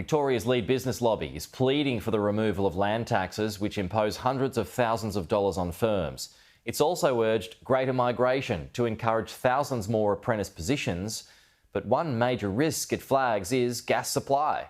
Victoria's lead business lobby is pleading for the removal of land taxes, which impose hundreds of thousands of dollars on firms. It's also urged greater migration to encourage thousands more apprentice positions. But one major risk it flags is gas supply.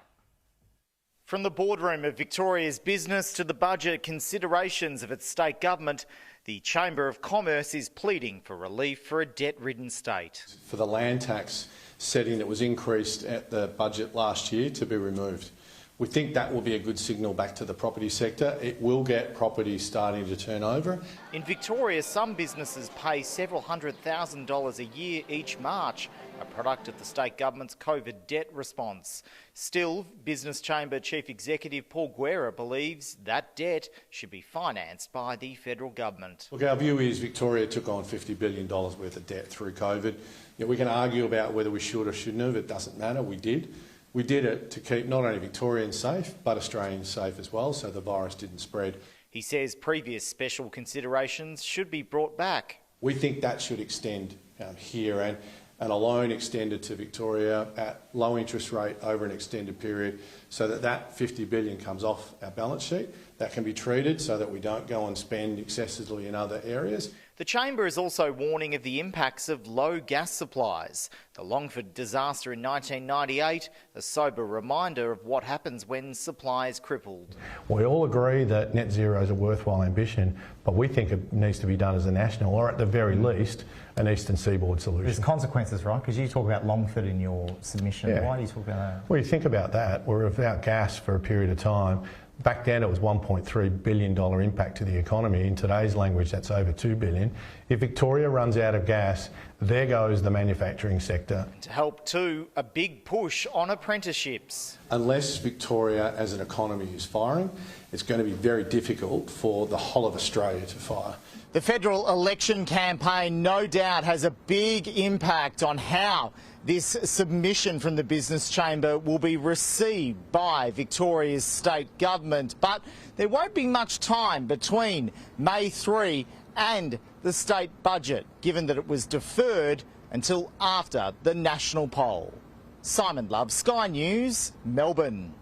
From the boardroom of Victoria's business to the budget considerations of its state government, the Chamber of Commerce is pleading for relief for a debt-ridden state. For the land tax setting that was increased at the budget last year to be removed. We think that will be a good signal back to the property sector. It will get property starting to turn over. In Victoria, some businesses pay several $100,000 a year each March, a product of the state government's COVID debt response. Still, Business Chamber Chief Executive Paul Guerra believes that debt should be financed by the federal government. Look, our view is Victoria took on $50 billion worth of debt through COVID. We can argue about whether we should or shouldn't have. It doesn't matter. We did. We did it to keep not only Victorians safe, but Australians safe as well, so the virus didn't spread. He says previous special considerations should be brought back. We think that should extend here, and a loan extended to Victoria at low interest rate over an extended period, so that $50 billion comes off our balance sheet. That can be treated so that we don't go and spend excessively in other areas. The Chamber is also warning of the impacts of low gas supplies. The Longford disaster in 1998, a sober reminder of what happens when supply is crippled. We all agree that net zero is a worthwhile ambition, but we think it needs to be done as a national, or at the very least, an eastern seaboard solution. There's consequences, right? Because you talk about Longford in your submission. Yeah. Why do you talk about that? Well, you think about that. We're without gas for a period of time. Back then it was $1.3 billion impact to the economy. In today's language, that's over $2 billion. If Victoria runs out of gas, there goes the manufacturing sector. To help too, a big push on apprenticeships. Unless Victoria as an economy is firing, it's going to be very difficult for the whole of Australia to fire. The federal election campaign no doubt has a big impact on how this submission from the Business Chamber will be received by Victoria's state government. But there won't be much time between May 3 and the state budget, given that it was deferred until after the national poll. Simon Love, Sky News, Melbourne.